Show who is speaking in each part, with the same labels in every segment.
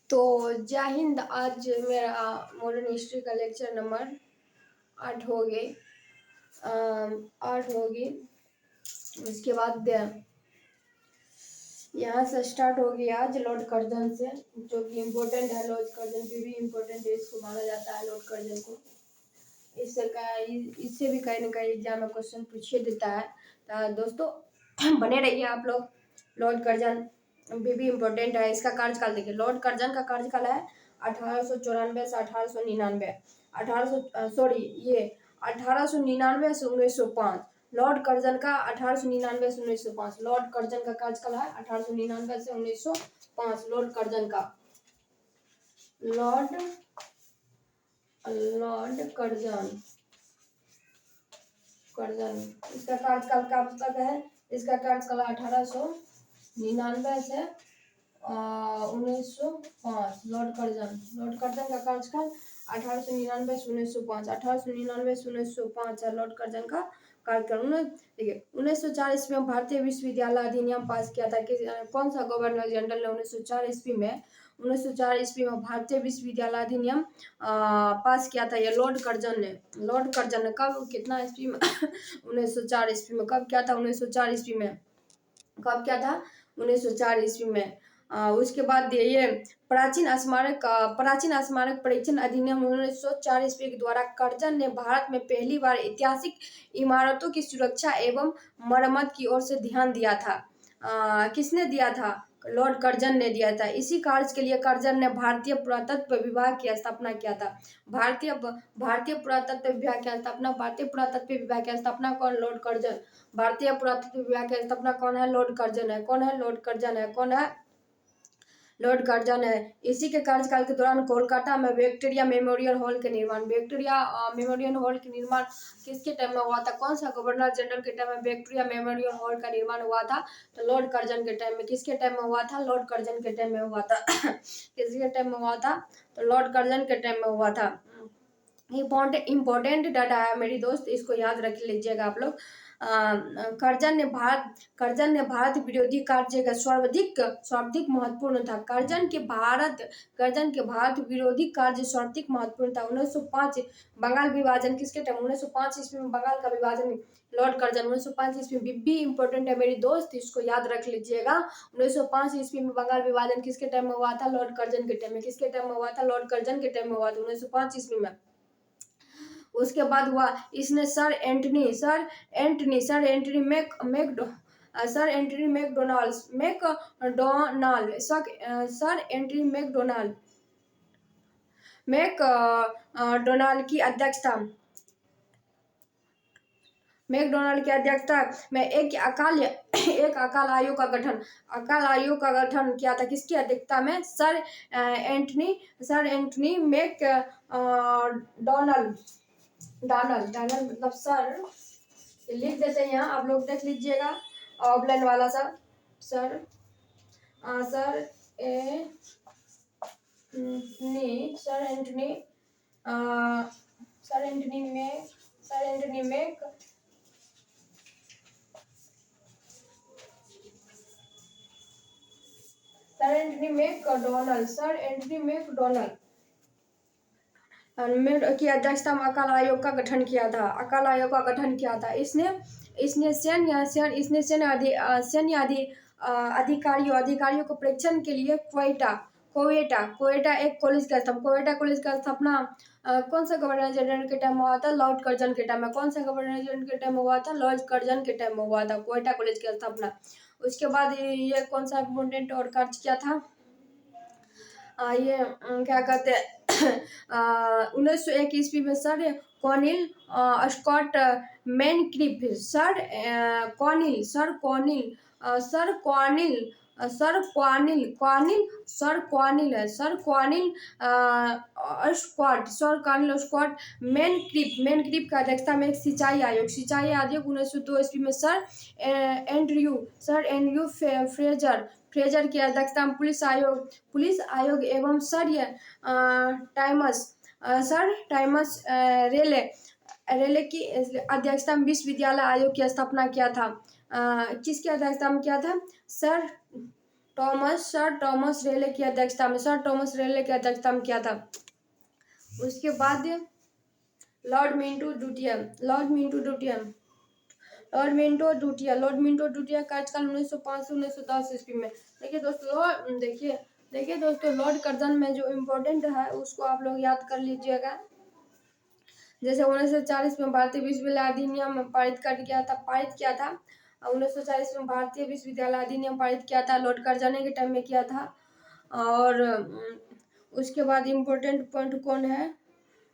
Speaker 1: तो जय हिंद। आज मेरा मॉडर्न हिस्ट्री का लेक्चर नंबर 8 हो गई। 8 होगी। उसके बाद यहाँ से स्टार्ट होगी आज लॉर्ड कर्जन से, जो कि इम्पोर्टेंट है। लॉर्ड कर्जन भी इम्पोर्टेंट है, इसको माना जाता है लॉर्ड कर्जन को। इससे भी कहीं ना कहीं एग्जाम में क्वेश्चन पूछिए देता है। तो दोस्तों बने रहिए आप लोग। लॉर्ड कर्जन भी इम्पोर्टेंट है। इसका कार्यकाल देखिए, लॉर्ड कर्जन का कार्यकाल है 1894 से 1899। 1899 से 1905। लॉर्ड कर्जन का 1899 से 1905। लॉर्ड कर्जन का कार्यकाल है 1899 से 1905। लॉर्ड कर्जन का लॉर्ड कर्जन इसका कार्यकाल कब तक है? इसका कार्यकाल 1899 से 1905। लॉर्ड कर्जन का कार्यकाल 1899 से 1905। 1899 से 1905 है लॉर्ड कर्जन का कार्यकाल। देखिए 1904 ईस्वी में भारतीय विश्वविद्यालय अधिनियम पास किया था। कौन सा गवर्नर जनरल ने 1904 ईस्वी में 1904 ईस्वी में भारतीय विश्वविद्यालय अधिनियम पास किया था? ये लॉर्ड कर्जन ने। लॉर्ड कर्जन ने कब, कितना ईस्वी में 1904 ईस्वी में कब किया था? 1904 ईस्वी में कब किया था? 1904 ईस्वी में। उसके बाद ये प्राचीन स्मारक परीक्षण अधिनियम 1904 ईस्वी के द्वारा कर्जन ने भारत में पहली बार ऐतिहासिक इमारतों की सुरक्षा एवं मरम्मत की ओर से ध्यान दिया था। किसने दिया था? लॉर्ड कर्जन ने दिया था। इसी कार्य के लिए कर्जन ने भारतीय पुरातत्व विभाग की स्थापना किया था। भारतीय पुरातत्व विभाग की स्थापना कौन? Lord Curzon. भारतीय पुरातत्व विभाग की स्थापना कौन है? लॉर्ड कर्जन है। कौन है? लॉर्ड कर्जन है। कौन है? लॉर्ड कर्जन है। इसी के कार्यकाल के दौरान कोलकाता में विक्टोरिया मेमोरियल हॉल के निर्माण किसके टाइम में हुआ था? कौन सा गवर्नर जनरल के टाइम में विक्टोरिया मेमोरियल हॉल का निर्माण हुआ था? तो लॉर्ड कर्जन के टाइम में। किसके टाइम में हुआ था? लॉर्ड कर्जन के टाइम में हुआ था। किसके टाइम में हुआ था? तो लॉर्ड कर्जन के टाइम में हुआ था। इम्पोर्टेंट डाटा है मेरी दोस्त, इसको याद रख लीजिएगा आप लोग। कर्जन ने भारत विरोधी कार्य का सर्वाधिक महत्वपूर्ण था। कर्जन के भारत विरोधी कार्य सर्वाधिक महत्वपूर्ण था। 1905 बंगाल विभाजन किसके टाइम? 1905 ईस्वी में बंगाल का विभाजन लॉर्ड कर्जन। 1905 ईस्वी में भी इम्पोर्टेंट है मेरी दोस्त, इसको याद रख लीजिएगा। 1905 ईस्वी में बंगाल विभाजन किसके टाइम में हुआ था? लॉर्ड कर्जन के टाइम में। किसके टाइम में हुआ था? लॉर्ड कर्जन के टाइम में हुआ था, 1905 ईस्वी में। उसके बाद हुआ इसने सर एंटनी मैकडोनाल्ड की अध्यक्षता में एक अकाल आयोग का गठन किया था। किसकी अध्यक्षता में? सर एंटनी मैकडोनाल्ड मतलब सर, लिख देते हैं यहाँ, आप लोग देख लीजिएगा ऑफलाइन वाला सर एंटनी मैकडोनाल्ड की अध्यक्षता में अकाल आयोग का गठन किया था। इसने सैन्य अधिकारियों को परीक्षण के लिए कोएटा एक कॉलेज का स्थापना कौन सा गवर्नर जनरल के टाइम में हुआ था? लॉर्ड कर्जन के टाइम में। कौन सा गवर्नर जनरल के टाइम में हुआ था? लॉर्ड कर्जन के टाइम में हुआ था कोएटा कॉलेज की स्थापना। उसके बाद ये कौन सा इम्पोर्टेंट और कार्य किया था? ये क्या कहते हैं 1901 ईस्वी में सर कॉनिल स्कॉट मैनक्रिफ स्कॉट मैनक्रिफ का अध्यक्षता में एक सिंचाई आयोग 1902 ईस्वी में सर एंड्रयू फ्रेजर की अध्यक्षता में पुलिस आयोग एवं सर टाइमस रेले की अध्यक्षता में विश्वविद्यालय आयोग की स्थापना किया था। किसकी अध्यक्षता में किया था? सर सर टॉमस रेले की अध्यक्षता में किया था। उसके बाद लॉर्ड मिंटो ड्यूटिया कार्यकाल 1905 से 1910 ईस्वी में। देखिए दोस्तों लॉर्ड कर्जन में जो इम्पोर्टेंट है उसको आप लोग याद कर लीजिएगा। जैसे 1940 में भारतीय विश्वविद्यालय अधिनियम पारित किया था। 1940 में भारतीय विश्वविद्यालय अधिनियम पारित किया था, लॉर्ड कर्जन के टाइम में किया था। और उसके बाद इम्पोर्टेंट पॉइंट कौन है,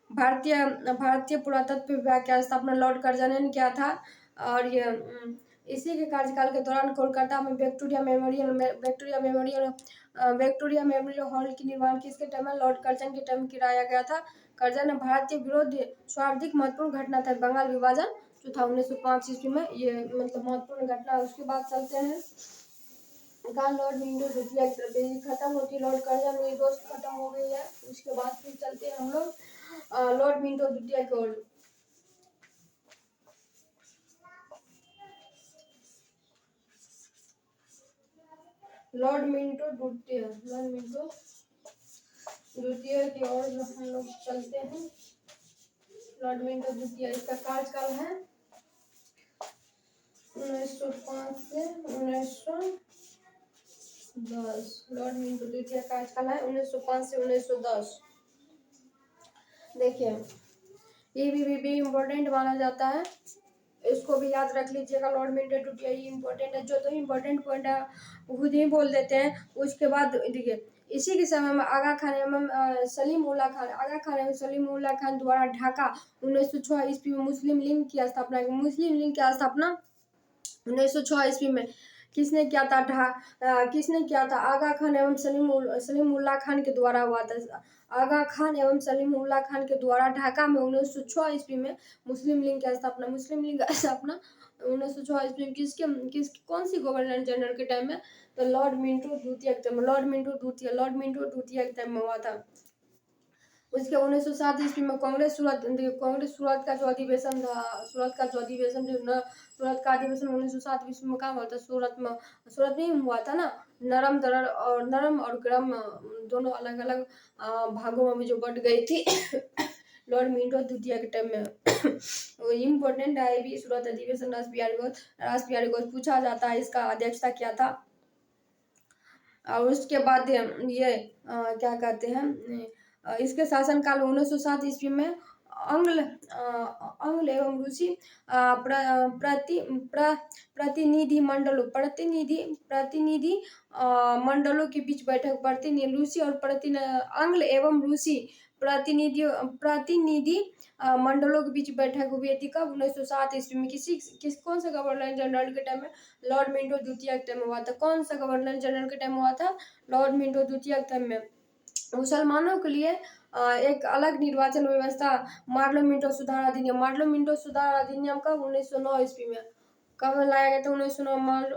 Speaker 1: भारतीय पुरातत्व विभाग की स्थापना लॉर्ड कर्जन ने किया था। और ये इसी के कार्यकाल के दौरान कोलकाता में विक्टोरिया मेमोरियल हॉल की निर्माण किसके टाइम में, लॉर्ड कर्जन के टाइम कराया गया था। कर्जन भारतीय विरोध सर्वाधिक महत्वपूर्ण घटना था बंगाल विभाजन जो था 1905 ईस्वी में, ये मतलब महत्वपूर्ण घटना। उसके बाद चलते हैं लॉर्ड मिंटो ड्यूटिया की तरफ, खत्म होती है लॉर्ड कर्जन, मेरी दोस्त खत्म हो गई है। उसके बाद फिर चलते हैं हम लोग लॉर्ड मिंटो ड्यूटिया की ओर। लॉर्ड मिंटो ड्यूटिया की ओर हम लोग चलते हैं। लॉर्ड मिंटो ड्यूटिया, इसका कार्यकाल है 1905 से 1910। लॉर्ड मिंटो ड्यूटिया का कार्यकाल है 1905 से 1910। देखिए ये भी इम्पोर्टेंट माना जाता है, इसको भी याद रख लीजिएगा। लॉर्ड मिंटो ड्यूटिया ये इम्पोर्टेंट है, जो तो इम्पोर्टेंट पॉइंट है खुद ही बोल देते हैं। उसके बाद देखिए इसी के समय में आगा खान एवं सलीम उल्लाह खान द्वारा ढाका 1906 ईस्वी में मुस्लिम लीग की स्थापना 1906 ईस्वी में किसने किया था, आगा खान एवं सलीम उल्लाह खान के द्वारा हुआ था। आगा खान एवं सलीम उल्लाह खान के द्वारा ढाका में 1906 ईस्वी में मुस्लिम लीग की स्थापना 1906 ईस्वी में कौन सी गवर्नर जनरल के टाइम में, तो लॉर्ड मिंटो ड्यूटिया के टाइम में हुआ था। उसके 1907 ईस्वी में कांग्रेस सूरत का जो अधिवेशन था, सूरत का अधिवेशन 1907 ईस्वी में कहाँ हुआ था, सूरत में हुआ था ना। नरम और गरम दोनों अलग अलग भागों में जो बढ़ गई थी लॉर्ड मिंटो ड्यूटिया के टाइम में इम्पोर्टेंट है भी। सूरत अधिवेशन रास बिहारी घोष पूछा जाता है, इसका अध्यक्षता किया था। और उसके बाद ये क्या कहते हैं, इसके शासनकाल 1907 ईस्वी में आंग्ल एवं रूसी प्रतिनिधि मंडलों के बीच बैठक रूसी और आंग्ल एवं रूसी प्रतिनिधि मंडलों के बीच बैठक हुई थी कब, 1907 ईस्वी में। कौन सा गवर्नर जनरल के टाइम में, लॉर्ड मिंटो ड्यूटिया के टाइम में हुआ था। कौन सा गवर्नर जनरल के टाइम में हुआ था, लॉर्ड मिंटो ड्यूटिया के टाइम में। मुसलमानों के लिए एक अलग निर्वाचन व्यवस्था मार्लो मिंटो सुधार अधिनियम कब, 1909 ईस्वी में। कब लाया गया था, 1909।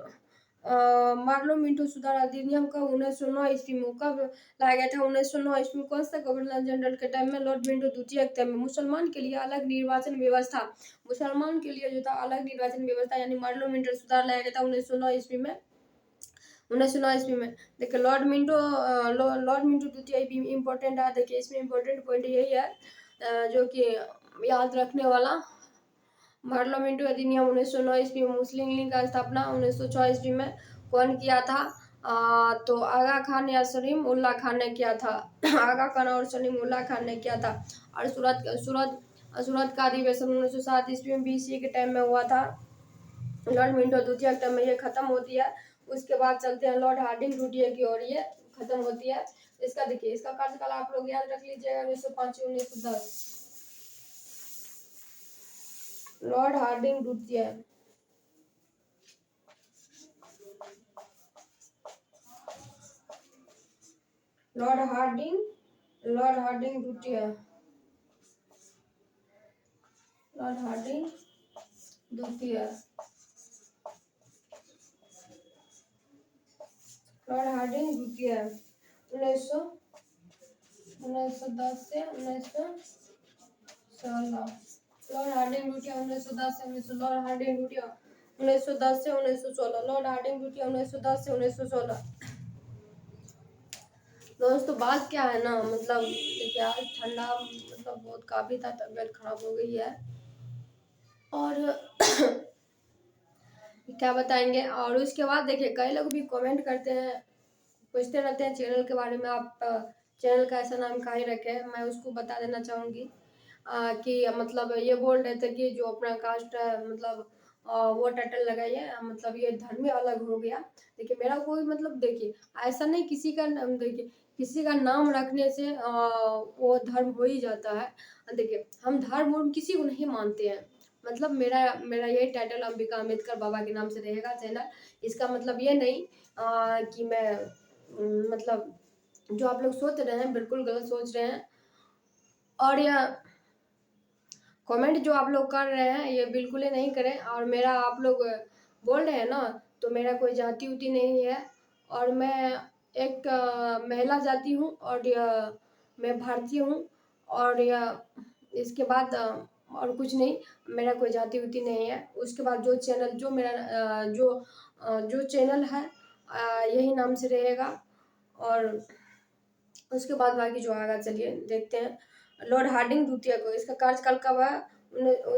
Speaker 1: मार्लो मिंटो सुधार अधिनियम कब, 1909 ईस्वी में। कब लाया गया था, 1909 ईस्वी में। कौन सा गवर्नर जनरल के टाइम में, लॉर्ड मिंटो ड्यूटिया के टाइम में। मुसलमान के लिए अलग निर्वाचन व्यवस्था, जो था अलग निर्वाचन व्यवस्था यानी मार्लो मिंटो सुधार लाया गया था 1909 ईस्वी में। देखिए लॉर्ड मिंटो ड्यूटिया भी इम्पोर्टेंट है। देखिए इसमें इम्पोर्टेंट पॉइंट यही है जो कि याद रखने वाला। मार्लो मिंटो अधिनियम 1909 ईस्वी में, मुस्लिम लीग का स्थापना 1906 ईस्वी में कौन किया था, तो आगा खान या सलीम उल्लाह खान ने किया था। आगा खान और सलीम उल्लाह खान ने किया था। और सूरत का अधिवेशन 1907 ईस्वी में BC के टाइम में हुआ था। लॉर्ड मिंटो ड्यूटिया के टाइम में ये खत्म होती है। उसके बाद चलते हैं लॉर्ड हार्डिंग ड्यूटिया की ओर, ये खत्म होती है। इसका देखिए इसका कार्यकाल आप लोग याद रख लीजिएगा 1905 से 1910। लॉर्ड हार्डिंग ड्यूटिया, लॉर्ड हार्डिंग ड्यूटिया, लॉर्ड हार्डिंग ड्यूटिया 1910 से 1916। लॉर्ड हार्डिंग ड्यूटिया 1910 से 1916। लॉर्ड हार्डिंग ड्यूटिया 1910 से 1916। लॉर्ड हार्डिंग ड्यूटिया 1910 से 1916। दोस्तों बात क्या है ना, मतलब देखिए आज ठंडा मतलब बहुत काफ़ी था, तबीयत खराब हो गई है। और क्या बताएंगे। और उसके बाद देखिए कई लोग भी कमेंट करते हैं, पूछते रहते हैं चैनल के बारे में, आप चैनल का ऐसा नाम काहे रखे हैं। मैं उसको बता देना चाहूँगी कि मतलब ये बोल रहे थे कि जो अपना कास्ट है मतलब वो टाइटल लगाइए, मतलब ये धर्म ही अलग हो गया। देखिए मेरा कोई मतलब देखिए ऐसा नहीं, किसी का नाम देखिए, किसी का नाम रखने से वो धर्म हो ही जाता है। देखिए हम धर्म उर्म किसी को नहीं मानते हैं। मतलब मेरा मेरा यही टाइटल अंबिका अम्बेडकर बाबा के नाम से रहेगा चैनल। इसका मतलब ये नहीं कि मैं मतलब जो आप लोग सोच रहे हैं बिल्कुल गलत सोच रहे हैं। और यह कमेंट जो आप लोग कर रहे हैं ये बिल्कुल ही नहीं करें। और मेरा आप लोग बोल रहे हैं ना, तो मेरा कोई जाति उति नहीं है। और मैं एक महिला जाति हूँ, और मैं भारतीय हूँ। और यह इसके बाद और कुछ नहीं, मेरा कोई जाति उति नहीं है। उसके बाद जो चैनल जो मेरा जो चैनल है यही नाम से रहेगा। और उसके बाद बाकी जो आएगा चलिए देखते हैं। लॉर्ड हार्डिंग द्वितीय को, इसका कार्यकाल कब है,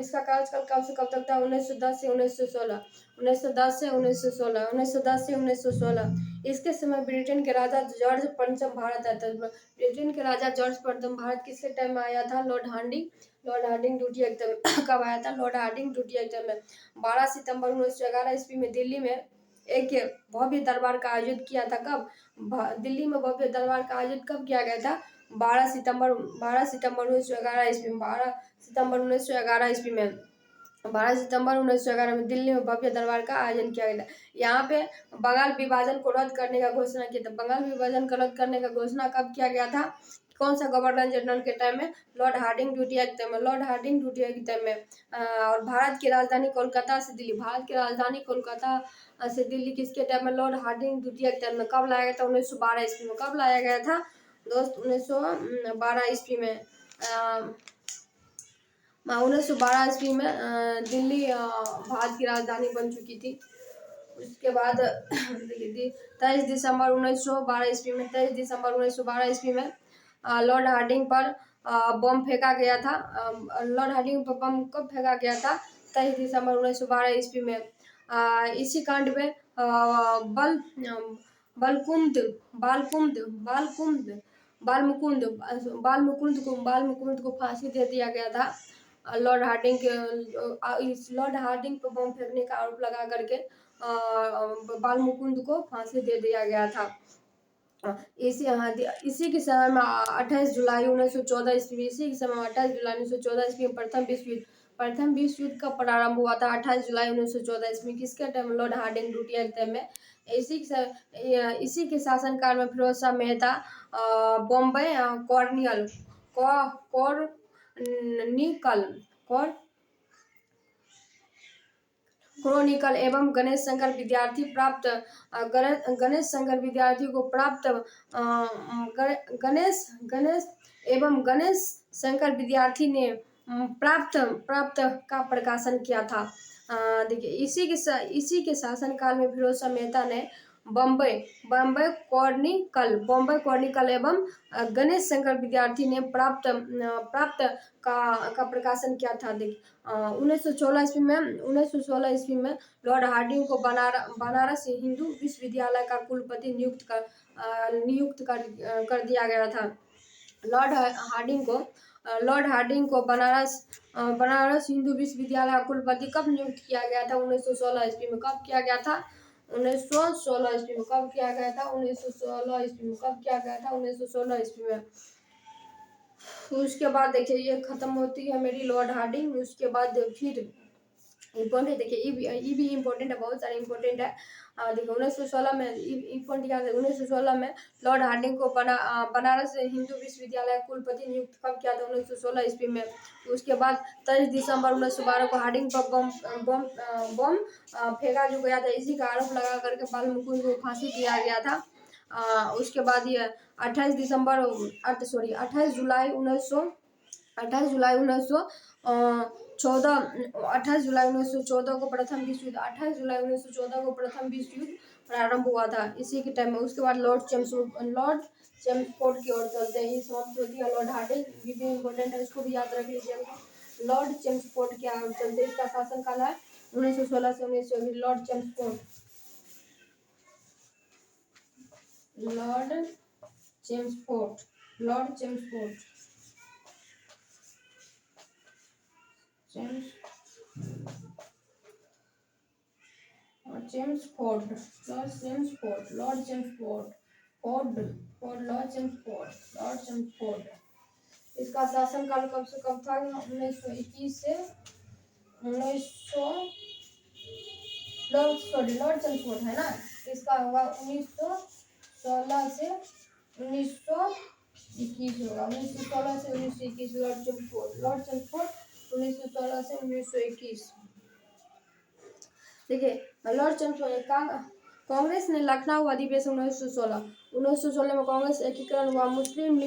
Speaker 1: इसका कार्यकाल कब से कब तक था, 1910 से 1916, 1910 से 1916, 1910 से 1916। इसके समय ब्रिटेन के राजा जॉर्ज पंचम भारत आया था। ब्रिटेन के राजा जॉर्ज पंचम भारत किसके टाइम में आया था, लॉर्ड हार्डिंग द्वितीय एकदम कब आया था, लॉर्ड हार्डिंग द्वितीय एकदम में 12 सितंबर 1911 ईस्वी में दिल्ली में एक भव्य दरबार का आयोजित किया था। कब, दिल्ली में भव्य दरबार का आयोजित कब किया गया था, 12 सितंबर 1911 ईस्वी में, 12 सितंबर 1911 में दिल्ली में भव्य दरबार का आयोजन किया गया था। यहाँ पे बंगाल विभाजन को रद्द करने का घोषणा किया था। बंगाल विभाजन को रद्द करने का घोषणा कब किया गया था, कौन सा गवर्नर जनरल के टाइम में, लॉर्ड हार्डिंग द्वितीय के टाइम में, लॉर्ड हार्डिंग द्वितीय के टाइम में। और भारत की राजधानी कोलकाता से दिल्ली, भारत की राजधानी कोलकाता से दिल्ली किसके टाइम में, लॉर्ड हार्डिंग द्वितीय के टाइम में। कब लाया गया था, 1912 ईस्वी में। कब लाया गया था दोस्त, 1912 ईस्वी में। 1912 ईस्वी में दिल्ली भारत की राजधानी बन चुकी थी। उसके बाद देखिए 23 दिसंबर 1912 ईस्वी में लॉर्ड हार्डिंग पर बम फेंका गया था। लॉर्ड हार्डिंग पर बम कब फेंका गया था, 23 दिसंबर 1912 ईस्वी में। इसी कांड में बल बलकुंद बालकुंद बालकुंद बालमुकुंद बालमुकुंद को फांसी दे दिया गया था। लॉर्ड हार्डिंग के इस लॉर्ड हार्डिंग पर बम फेंकने का आरोप लगा करके बालमुकुंद को फांसी दे दिया गया था। इसी के समय में 28 जुलाई 1914 ईस्वी, इसी के समय में 28 जुलाई 1914 ईस्वी में प्रथम विश्व युद्ध का प्रारंभ हुआ था। 28 जुलाई 1914 ईस्वी किसके टाइम, लॉर्ड हार्डिंग द्वितीय के टाइम में। इसी के शासनकाल में फिरोज शाह मेहता बॉम्बे कॉर्नियल कॉर्निकल क्रॉनिकल एवं गणेश शंकर विद्यार्थी प्राप्त गणेश शंकर विद्यार्थी को प्राप्त गणेश गणेश एवं गणेश शंकर विद्यार्थी ने प्राप्त का प्रकाशन किया था। देखिए इसी के शासनकाल में फिरोज शाह मेहता ने बम्बई बॉम्बे कॉर्निकल एवं गणेश शंकर विद्यार्थी ने प्राप्त का प्रकाशन किया था। देखिए 1916 ईस्वी में लॉर्ड हार्डिंग को बनारस हिंदू विश्वविद्यालय का कुलपति नियुक्त कर दिया गया था। लॉर्ड हार्डिंग को बनारस हिंदू विश्वविद्यालय का कुलपति कब नियुक्त किया गया था, 1916 ईस्वी में। कब किया गया था, 1916 ईस्वी में। कब किया गया था, 1916 ईस्वी में। कब किया गया था, 1916 ईस्वी में। उसके बाद देखिए ये खत्म होती है मेरी लॉर्ड हार्डिंग। उसके बाद फिर इम्पोर्टेंट देखिए ये भी इम्पोर्टेंट है, बहुत सारे इम्पोर्टेंट है। देखिए 1916 में इम्पोर्टेंट याद है, 1916 में लॉर्ड हार्डिंग को बनारस हिंदू विश्वविद्यालय कुलपति नियुक्त कब किया था, 1916 ईस्वी में। उसके बाद 23 दिसंबर 1912 को हार्डिंग पर बम फेंका जो गया था। इसी का आरोप लगा करके बालमुकुंद को फांसी दिया गया था। उसके बाद ये 28 जुलाई 1914 को प्रथम विश्व युद्ध 28 जुलाई 1914 को प्रथम विश्व युद्ध प्रारंभ हुआ था इसी के टाइम में। उसके बाद लॉर्ड चेम्सफोर्ड की ओर चलते हैं। ये समाप्त होती है लॉर्ड हार्डिंग, ये भी इम्पोर्टेंट है, इसको भी याद रख लीजिएगा। लॉर्ड चेम्सफोर्ड की ओर चलते, इसका शासनकाल है 1916 से 1920। Lord Chelmsford, Lord Chelmsford, Lord Chelmsford, Chelms Chelmsford, Lord Chelmsford, Lord Chelmsford, Ford, Ford, Lord Chelmsford, Lord Chelmsford. इसका शासनकाल कब से कब था? 1921 से 1900, लॉर्ड चेम्सफोर्ड है ना, इसका होगा 1916 से 1921 होगा, 1916 से 1921। लॉर्ड चेम्सफोर्ड, लॉर्ड चेम्सफोर्ड 1916 से 1921। देखिए लॉर्ड चेम्सफोर्ड का कांग्रेस ने लखनऊ अधिवेशन 1916 में कांग्रेस एकीकरण हुआ, मुस्लिम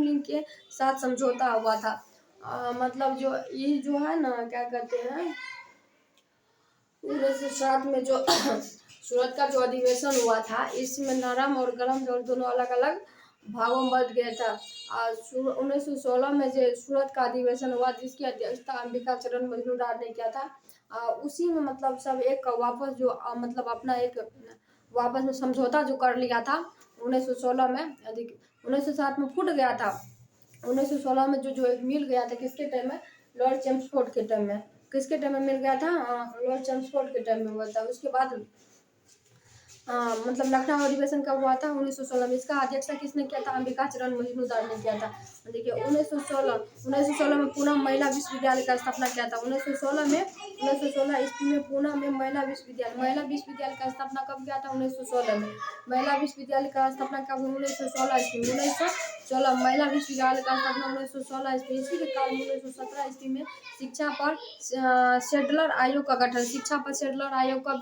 Speaker 1: लीग के साथ समझौता हुआ था। मतलब जो ये जो है ना, क्या कहते हैं, 1907 में जो सूरत का जो अधिवेशन हुआ था, इसमें नरम और गरम जोर दोनों अलग अलग भागों में बट गया था। 1916 में जो सूरत का अधिवेशन हुआ, जिसकी अध्यक्षता अंबिका चरण मजूमदार ने किया था, उसी में मतलब सब एक वापस जो मतलब अपना एक वापस में समझौता जो कर लिया था 1916 में। 1907 में फूट गया था, 1916 में जो एक मिल गया था, किसके टाइम में? लॉर्ड चेम्सफोर्ड के टाइम में। किसके टाइम में मिल गया था? लॉर्ड चेम्सफोर्ड के टाइम में हुआ था। उसके बाद मतलब लखनऊ अधिवेशन कब हुआ था? 1916 में। इसका अध्यक्षता किसने किया था? अंबिका चरण मजूमदार ने किया था। देखिए 1916 में पूना महिला विश्वविद्यालय का स्थापना किया था। 1916 ईस्वी में पूना में महिला विश्वविद्यालय का स्थापना कब किया था? 1916 में। महिला विश्वविद्यालय का स्थापना कब? 1916 ईस्वी में। 1916 महिला विश्वविद्यालय का स्थापना 1916 ईस्वी। इसी के काल में 1917 ईस्वी में शिक्षा पर शेड्लर आयोग का गठन, शिक्षा पर शेड्लर आयोग का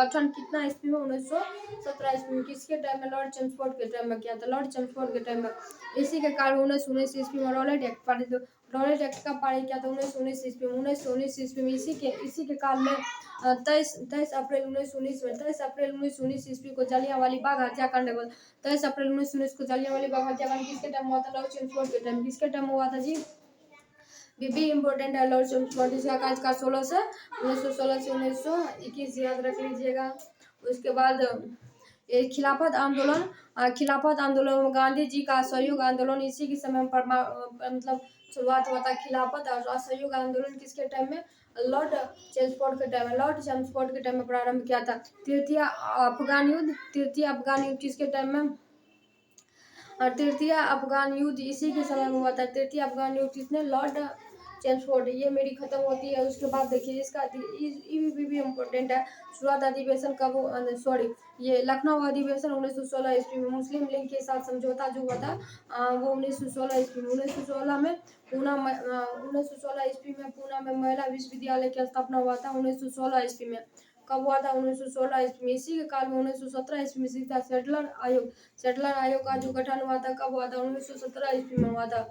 Speaker 1: गठन कितना ईस्वी में? 1917 ईस्वी में। किसके टाइम में? लॉर्ड चेम्सफोर्ड के टाइम में किया था, लॉर्ड चेम्सफोर्ड के टाइम में। इसी के कारण 1919 ईस्वी में रॉलेट एक्ट पारित, रॉलेट एक्ट का पारित किया था 1919 ईस्वी में। 1919 ईस्वी में इसी के काल में 23 अप्रैल 1919 में 23 अप्रैल 1919 ईस्वी को जलियांवाला बाग हत्याकांड, 23 अप्रैल 1919 को जलियांवाला बाग हत्याकांड किसके टाइम हुआ था? लॉर्ड चेम्सफोर्ड के टाइम। किसके टाइम हुआ था जी? भी इम्पोर्टेंट है। लॉर्ड चेम्सफोर्ड, इसका कार्यकाल 1916 से 1921 याद रख लीजिएगा। उसके बाद खिलाफत आंदोलन, खिलाफत आंदोलन में गांधी जी का असहयोग आंदोलन इसी के समय मतलब शुरुआत हुआ था। खिलाफत और असहयोग आंदोलन किसके टाइम में? लॉर्ड चेम्सफोर्ड के टाइम में, लॉर्ड चेम्सफोर्ड के टाइम में प्रारंभ किया था। तृतीय अफगान युद्ध किसके टाइम में? तृतीय अफगान युद्ध इसी के समय में हुआ था। तृतीय अफगान युद्ध किसने? Lord Chelmsford. ये मेरी खत्म होती है। उसके बाद देखिए इसका भी इम्पोर्टेंट है। सूरत अधिवेशन कब? सॉरी, ये लखनऊ अधिवेशन 1916 ईस्वी में। मुस्लिम लीग के साथ समझौता जो हुआ था वो 1916 ईस्वी में। 1916 में 1916 ईस्वी में पूना में महिला विश्वविद्यालय की स्थापना हुआ था। 1916 ईस्वी में कब हुआ था? 1916 ईस्वी में। इसी के काल में 1917 ईस्वी में सीधा शेड्लर आयोग का जो गठन हुआ था, कब हुआ था? 1917 ईस्वी में हुआ था।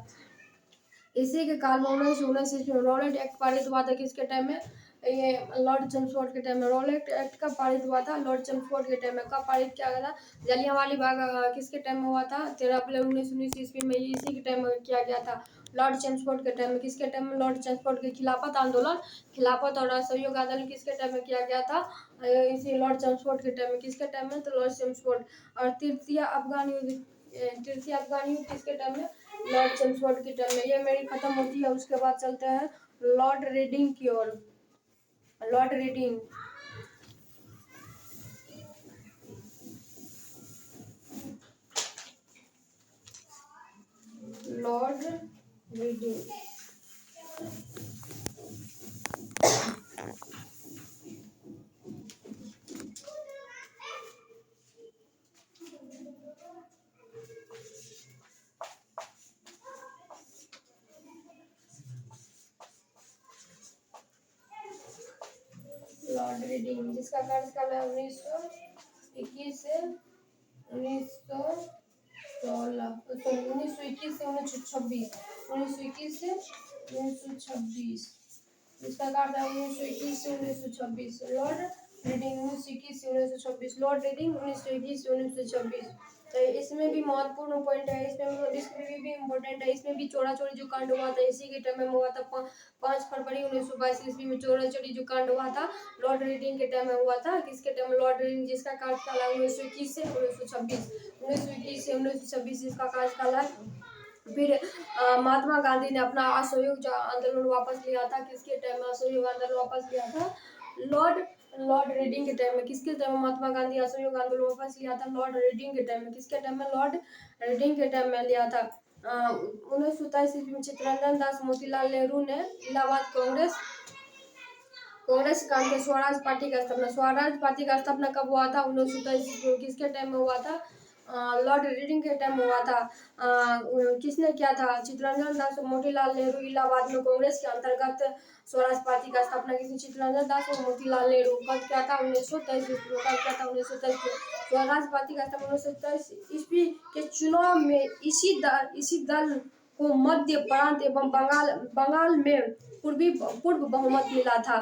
Speaker 1: इसी के काल में 1919 ईस्वी में रॉलेट एक्ट पारित हुआ था। किसके टाइम में? ये लॉर्ड चेम्सफोर्ड के टाइम में। रॉलेट एक्ट कब पारित हुआ था? लॉर्ड चेम्सफोर्ड के टाइम में। कब पारित किया गया था? जलियांवाला बाग किसके टाइम में हुआ था? 13 अप्रैल 1919 ईस्वी में। इसी के टाइम में किया गया था, लॉर्ड चेम्सफोर्ड के टाइम में। किसके टाइम में? लॉर्ड चेम्सफोर्ड के। खिलाफत और असहयोग आंदोलन किसके टाइम में किया गया था? इसी लॉर्ड चेम्सफोर्ड के टाइम में। किसके टाइम में? तो लॉर्ड चेम्सफोर्ड। और तृतीय अफगान युद्ध किसके टाइम में? लॉर्ड चेम्सफोर्ड के टाइम में। ये मेरी खत्म होती है। उसके बाद चलते हैं लॉर्ड रीडिंग की ओर। Lord Reading, Lord Reading, Lord Reading, जिसका कार्यकाल है 1921 से 1916, 1921 से 1926, 1921 से 1926, इसका कार्य 1921 से 1926। लॉर्ड रीडिंग 1921 से 1926, लॉर्ड रीडिंग 1921 से 1926। तो इसमें भी महत्वपूर्ण पॉइंट है, इसमें भी इम्पोर्टेंट है। इसमें भी चोरा चोरी जो कांड हुआ था इसी के टाइम में हुआ था। 5 फरवरी 1922 ईस्वी में चोरा चोरी जो कांड हुआ था लॉर्ड रीडिंग के टाइम में हुआ था। किसके टाइम में? लॉर्ड रीडिंग, जिसका कार्यकाल है 1921 से 1926, 1921 से 1926 इसका कार्यकाल है। फिर महात्मा गांधी ने अपना असहयोग आंदोलन वापस लिया था। किसके टाइम में असहयोग आंदोलन वापस लिया था? लॉर्ड लॉर्ड रीडिंग के टाइम में। किसके टाइम में महात्मा गांधी असहयोग आंदोलन वापस लिया था? लॉर्ड रीडिंग के टाइम में। किसके टाइम में? लॉर्ड रीडिंग के टाइम में लिया था। 1927 ईस्वी में चित्तरंजन दास मोतीलाल नेहरू ने इलाहाबाद कांग्रेस कांग्रेस स्वराज पार्टी का स्थापना। स्वराज पार्टी का स्थापना कब हुआ था? 1927 किसके टाइम में हुआ था? लॉर्ड रीडिंग के टाइम में हुआ था। किसने किया था? चित्तरंजन दास मोतीलाल नेहरू इलाहाबाद में कांग्रेस के अंतर्गत स्वराज पार्टी का स्थापना की थी। चित्तरंजन दास और मोतीलाल नेहरू कब क्या था? 1923 ईस्वी में। कब क्या था? 1923 में। स्वराज पार्टी का स्थापना 1923 ईस्वी के चुनाव में इसी दल को मध्य प्रांत एवं बंगाल में पूर्व बहुमत मिला था।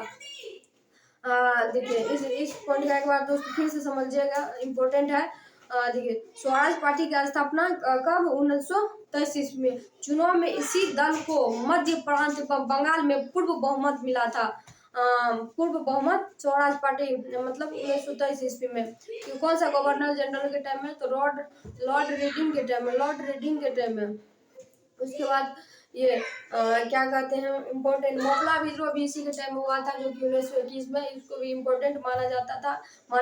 Speaker 1: देखिए इस पॉइंट का एक बार दोस्तों फिर से समझिएगा, इम्पोर्टेंट है। देखिए स्वराज पार्टी की स्थापना कब? 1923 ईस्वी में। चुनाव में इसी दल को मध्य प्रांत एवं बंगाल में पूर्व बहुमत मिला था। पूर्व बहुमत स्वराज पार्टी मतलब 1923 ईस्वी में। कौन सा गवर्नर जनरल के टाइम में? तो लॉर्ड रीडिंग के टाइम में। लॉर्ड रीडिंग के टाइम में। उसके बाद ये क्या कहते हैं इम्पोर्टेंट मोपला विद्रोह भी इसी के टाइम में हुआ था, जो कि 1921 में। इसको भी इम्पोर्टेंट माना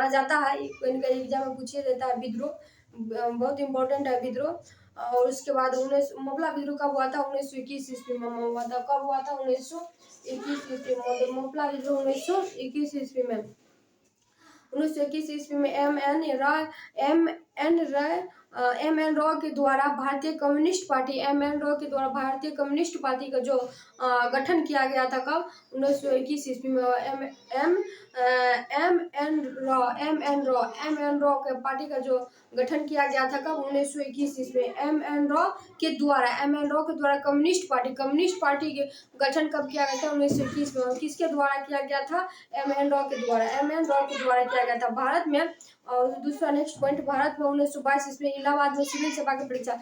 Speaker 1: जाता है। इनका एग्जाम में पूछिए देता है विद्रोह, बहुत इम्पोर्टेंट है विद्रोह। और उसके बाद मोपला विद्रोह कब हुआ था? 1921 ईस्वी में हुआ था। कब हुआ था? 1921 ईस्वी में। मोपला विद्रोह 1921 ईस्वी में। 1921 ईस्वी में एम एन रॉ के द्वारा भारतीय कम्युनिस्ट पार्टी का जो गठन किया गया था। कब? 1921 ईस्वी में। एम एन रॉ के पार्टी का जो गठन किया गया था। कब? 1921 ईस्वी में। एम एन रॉ के द्वारा कम्युनिस्ट पार्टी के गठन कब किया गया था? 1921 में। किसके द्वारा किया गया था? एम एन रॉ के द्वारा किया गया था भारत में। और दूसरा नेक्स्ट पॉइंट, भारत में 1922 इसमें इलाहाबाद में सिविल सेवा की परीक्षा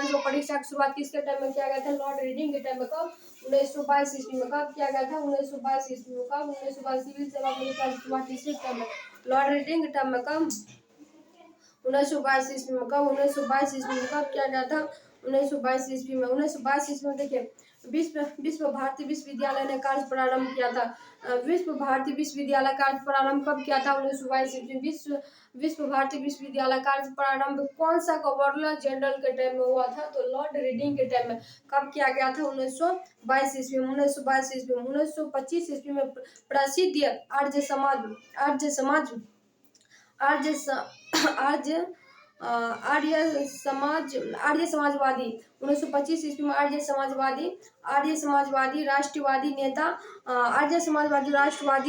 Speaker 1: जो परीक्षा की शुरुआत किसके टाइम में किया गया था? लॉर्ड रीडिंग के टाइम में। कब? 1922 ईस्वी में। कब किया गया था? 1922 ईस्वी में। कब? 1922 सिविल सेवा परीक्षा की शुरुआत किसके टाइम में? लॉर्ड रीडिंग के टाइम में। कब? 1922 ईस्वी में। कब? 1922 ईस्वी में। कब किया गया था? 1922 ईस्वी में। 1922 ईस्वी में देखिए विश्व भारती विश्वविद्यालय ने कार्य प्रारंभ किया था। विश्व भारती विश्वविद्यालय कार्य प्रारंभ कब किया था? 1922 ईस्वी में। विश्व भारती विश्वविद्यालय कार्य प्रारंभ कौन सा गवर्नर जनरल के टाइम में हुआ था? तो लॉर्ड रीडिंग के टाइम में। कब किया गया था? 1922 ईस्वी में। 1922 ईस्वी में। 1925 ईस्वी में प्रसिद्ध आर्य समाजवादी 1925 ईस्वी में आर्य समाजवादी राष्ट्रवादी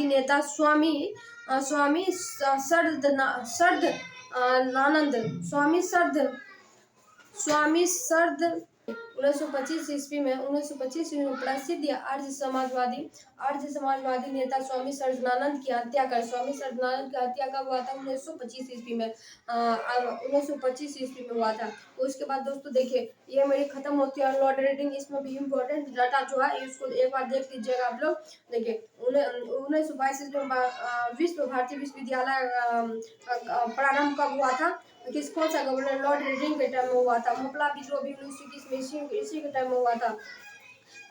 Speaker 1: नेता स्वामी सरद 1925 ईस्वी में। 1925 ईस्वी में प्रसिद्ध आर्य समाजवादी नेता स्वामी सर्वज्ञानंद की हत्या कब हुआ था? 1925 ईस्वी में। 1925 ईस्वी में हुआ था। उसके बाद दोस्तों देखिए ये मेरी खत्म होती है लॉर्ड रीडिंग। इसमें भी इम्पोर्टेंट डाटा जो है इसको एक बार देख लीजिएगा आप लोग। देखिए 1922 ईस्वी में विश्व भारती विश्वविद्यालय प्रारंभ कब हुआ था? कौन सा गवर्नर? लॉर्ड रीडिंग के टाइम में हुआ था। मोपला विद्रोह भी 1921 में इसी के टाइम में हुआ था।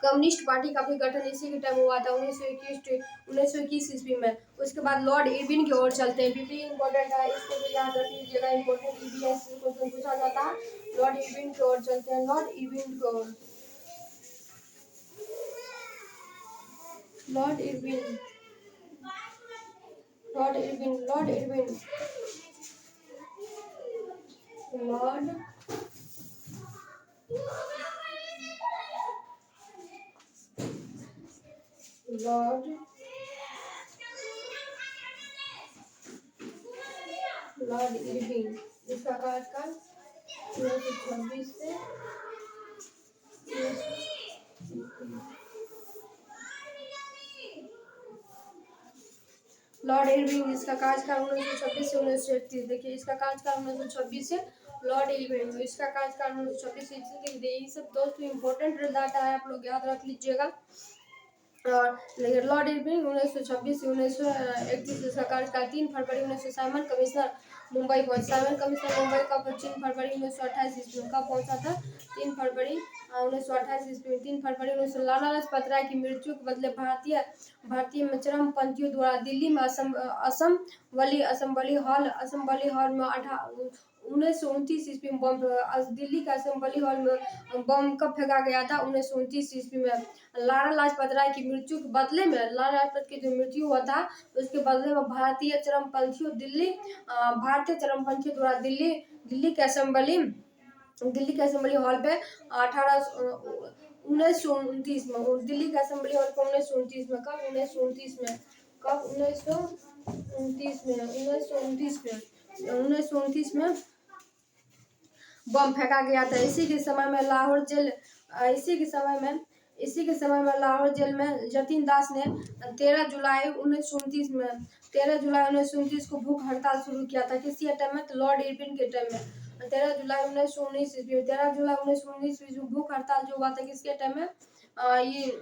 Speaker 1: कम्युनिस्ट पार्टी का भी गठन इसी के टाइम हुआ था 1921 ईस्वी में। उसके बाद लॉर्ड इरविन की ओर चलते हैं। भी इम्पोर्टेंट है, इसको भी याद रख लीजिएगा। इम्पोर्टेंट ईवीएस क्वेश्चन पूछा जाता है। लॉर्ड इरविन की ओर चलते हैं। लॉर्ड इरविन इसका कार्यकाल 1926 से लॉर्ड इरविन, इसका कार्यकाल 1926 से 1931। देखिए इसका कार्यकाल 1926 से लॉर्ड इरविन, इसका कार्यकाल 1926 से। ये सब दोस्तों इंपॉर्टेंट डाटा है, आप लोग याद रख लीजिएगा। और लॉर्ड इरविन 1926 से 1931, इसका कार्यकाल। 3 फरवरी 1900 साइमन कमिश्नर मुंबई पहुंचे। साइमन कमिश्नर मुंबई का 3 फरवरी 1928 ईस्वी में कब पहुंचा था? 3 फरवरी 1928 ईस्वी में। 3 फरवरी 1900 लाला लाजपत राय की मृत्यु के बदले भारतीय में चरमपंथियों द्वारा दिल्ली में असेंबली हॉल में 1929 ईस्वी में बम, दिल्ली का असेंबली हॉल में बम कब फेंका गया था? 1929 ईस्वी में। लाला लाजपत राय की मृत्यु के बदले में, लाला लाजपत की जो मृत्यु हुआ था उसके बदले में भारतीय चरमपंथियों द्वारा दिल्ली के असेंबली हॉल पे 1929 में, दिल्ली का असेंबली हॉल पे 1929 में। कब? 1929 में। कब? 1929 में बम फेंका गया था। इसी के समय में लाहौर जेल में जतीन दास ने 13 जुलाई 1929 को भूख हड़ताल शुरू किया था। किसी टाइम में? तो लॉर्ड इरविन के टाइम में। 13 जुलाई 1919 ईस्वी, 13 जुलाई 1919 ईस्वी भूख हड़ताल जो हुआ था किसके टाइम में? ये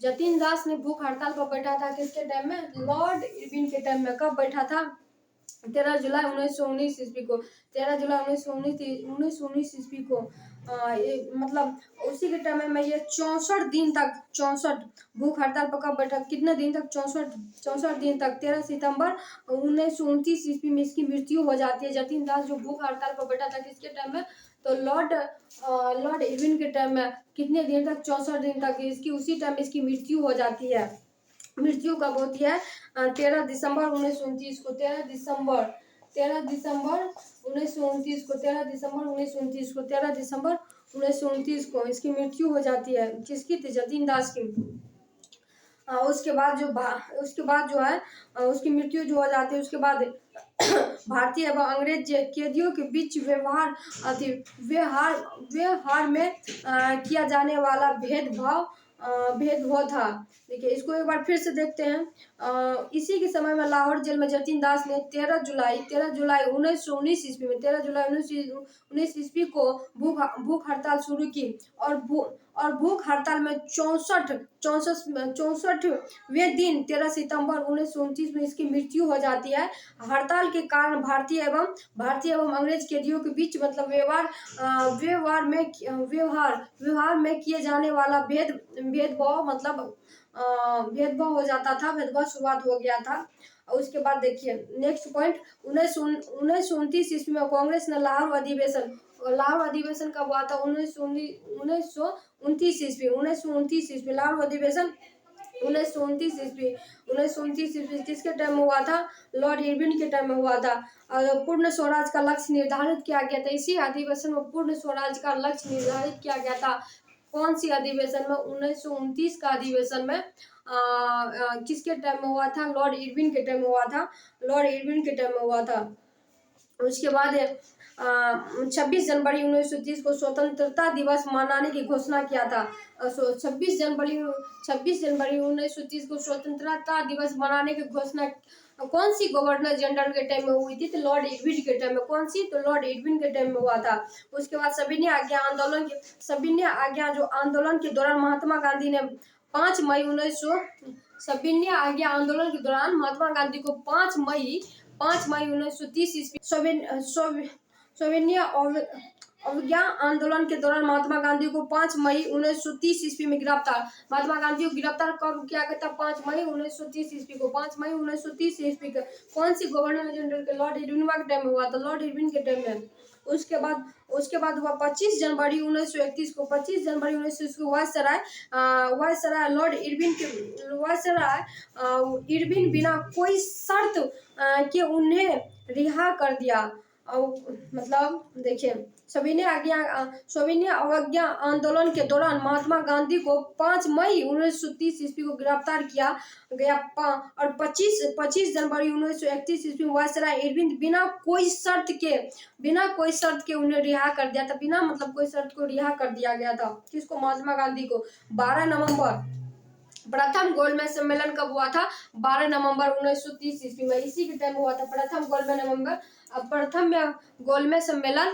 Speaker 1: जतीन दास ने भूख हड़ताल पर बैठा था। किसके टाइम में? लॉर्ड इरविन के टाइम में। कब बैठा था? 13 जुलाई 1919 ईस्वी को। 13 जुलाई 1919 ईस्वी को। मतलब उसी के टाइम में ये 64 दिन तक, 64 भूख हड़ताल पर कब बैठा? कितने दिन तक? 64 दिन तक। 13 सितंबर 1929 ईस्वी में इसकी मृत्यु हो जाती है। जतीन दास जो भूख हड़ताल पर बैठा था किसके टाइम में? तो लॉर्ड इरविन के टाइम में। कितने दिन तक? 64 दिन तक। इसकी उसी टाइम इसकी मृत्यु हो जाती है। मृत्यु कब होती है? 13 दिसंबर 1929 को। 13 दिसंबर 1929 को। 13 दिसंबर 1929 को। 13 दिसंबर 1929 को इसकी मृत्यु हो जाती है। किसकी थी? जतीन दास की। उसके बाद जो है उसकी मृत्यु जो हो जाती है, उसके बाद भारतीय एवं अंग्रेज कैदियों के बीच व्यवहार में किया जाने वाला भेदभाव था। देखिए इसको एक बार फिर से देखते हैं। इसी के समय में लाहौर जेल में जतीन दास ने 13 जुलाई 1919 ईस्वी में, 13 जुलाई 1919 ईस्वी को भूख हड़ताल शुरू की और भूख हड़ताल में 64वें दिन 13 सितंबर 1929 में इसकी मृत्यु हो जाती है। हड़ताल के कारण भारतीय एवं अंग्रेज कैदियों के बीच मतलब व्यवहार में किए जाने वाला भेदभाव मतलब भेदभाव हो जाता था, भेदभाव शुरुआत हो गया था। उसके बाद देखिए नेक्स्ट पॉइंट, 1929 ईस्वी में कांग्रेस ने लाहौर अधिवेशन कब हुआ था? 1929 ईस्वी। लाहौर अधिवेशन 1929 ईस्वी किसके टाइम में हुआ था? लॉर्ड इरविन के टाइम में हुआ था। पूर्ण स्वराज का लक्ष्य निर्धारित किया गया था। इसी अधिवेशन में पूर्ण स्वराज का लक्ष्य निर्धारित किया गया था। कौन सी अधिवेशन में? 1929 का अधिवेशन में। किसके टाइम में हुआ था? लॉर्ड इरविन के टाइम में हुआ था। उसके बाद 26 जनवरी 1930 को स्वतंत्रता दिवस मनाने की घोषणा किया था। 26 जनवरी 1930 को स्वतंत्रता दिवस मनाने की घोषणा कौन सी गवर्नर जनरल के टाइम में हुई थी? तो लॉर्ड इरविन के टाइम में। कौन सी? तो लॉर्ड इरविन के टाइम में हुआ था। उसके बाद सविनय आज्ञा जो आंदोलन के दौरान महात्मा गांधी ने 5 मई 1930 ईस्वी सविनय अवज्ञा आंदोलन के दौरान महात्मा गांधी को 5 मई 1930 ईस्वी में गिरफ्तार। महात्मा गांधी को गिरफ्तार कब किया गया था? 5 मई 1930 ईस्वी को। 5 मई 1930 ईस्वी का कौन सी गवर्नर जनरल के? लॉर्ड इरविन के टाइम में हुआ था। लॉर्ड इरविन के टाइम में। उसके बाद हुआ 25 जनवरी 1931 को। 25 जनवरी 1931 को वायसराय लॉर्ड इरविन बिना कोई शर्त के उन्हें रिहा कर दिया। मतलब देखिए सविनय अवज्ञा आंदोलन के दौरान महात्मा गांधी को 5 मई 1930 ईस्वी को गिरफ्तार किया गया और 25 जनवरी 1931 ईस्वी में वायसराय इरविन बिना कोई शर्त के उन्हें रिहा कर दिया था। बिना कोई शर्त को रिहा कर दिया गया था। किसको? महात्मा गांधी को। 12 नवंबर प्रथम गोलमेज सम्मेलन कब हुआ था? 12 नवंबर 1930 ईस्वी में, इसी के टाइम हुआ था प्रथम गोलमेज सम्मेलन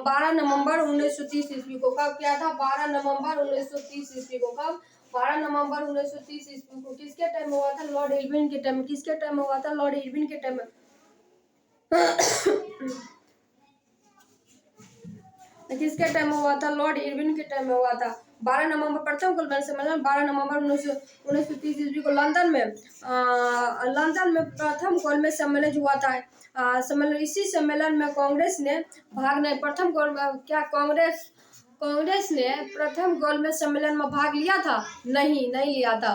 Speaker 1: 12 नवंबर 1930 ईस्वी को। कब किया था? 12 नवंबर 1930 ईस्वी को। कब? 12 नवंबर 1930 ईस्वी को। किसके टाइम में हुआ था? लॉर्ड इरविन के टाइम में। किसके टाइम में हुआ था? लॉर्ड इरविन के टाइम में। किसके टाइम में हुआ था? लॉर्ड इरविन के टाइम में हुआ था। 12 नवंबर प्रथम गोलमेज सम्मेलन 12 नवंबर 1930 ईस्वी को लंदन में प्रथम गोलमेज सम्मेलन हुआ था। सम्मेलन, इसी सम्मेलन में कांग्रेस ने भाग नहीं प्रथम गोल क्या कांग्रेस ने प्रथम गोलमेज सम्मेलन में भाग लिया था? नहीं लिया था।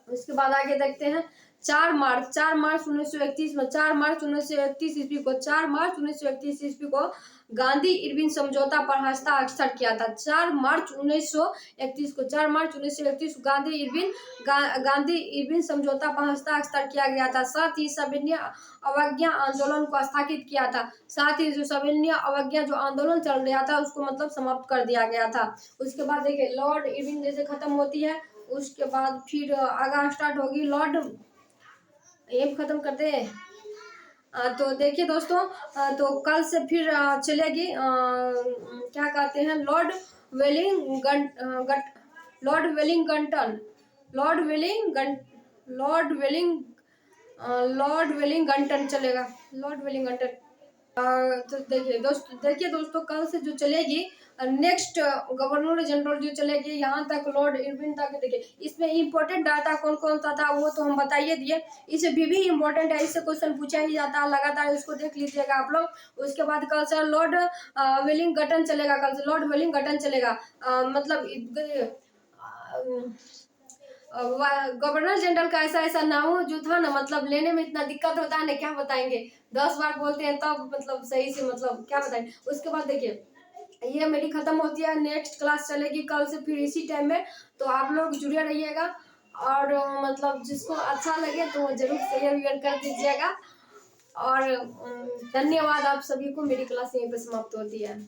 Speaker 1: उसके बाद आगे देखते हैं। 4 मार्च 1931 में 4 मार्च 1931 ईस्वी को 4 मार्च 1931 ईस्वी को गांधी इरविन समझौता पर हस्ताक्षर किया था। 4 मार्च 1931 को 4 मार्च 1931 गांधी इरविन समझौता पर हस्ताक्षर किया गया था। साथ ही सविनय अवज्ञा आंदोलन को स्थगित किया था। साथ ही जो सविनय अवज्ञा जो आंदोलन चल रहा था उसको मतलब समाप्त कर दिया गया था। उसके बाद देखिए लॉर्ड इरविन जैसे खत्म होती है, उसके बाद फिर आगे स्टार्ट होगी लॉर्ड, ये खत्म करते हैं। तो देखिए दोस्तों, तो कल से फिर चलेगी क्या कहते हैं लॉर्ड वेलिंगटन चलेगा। Lord Wellington. तो देखिए दोस्तों कल से जो चलेगी नेक्स्ट गवर्नर जनरल जो चलेगी यहाँ तक लॉर्ड इरविन तक। देखिए इसमें इम्पोर्टेंट डाटा कौन कौन सा था वो तो हम बताइए दिए। इसे भी इम्पोर्टेंट है, इससे क्वेश्चन पूछा ही जाता है लगातार, इसको देख लीजिएगा आप लोग। उसके बाद कल से लॉर्ड वेलिंगटन चलेगा। कल से लॉर्ड वेलिंगटन चलेगा। मतलब गवर्नर जनरल का ऐसा नाम जो था ना, मतलब लेने में इतना दिक्कत होता है ना, क्या बताएंगे। 10 बार बोलते हैं तब मतलब सही से मतलब क्या बताएंगे। उसके बाद देखिए ये मेरी खत्म होती है, नेक्स्ट क्लास चलेगी कल से फिर इसी टाइम में। तो आप लोग जुड़े रहिएगा और मतलब जिसको अच्छा लगे तो जरूर शेयर कर दीजिएगा। और धन्यवाद आप सभी को। मेरी क्लास यहीं पे समाप्त होती है।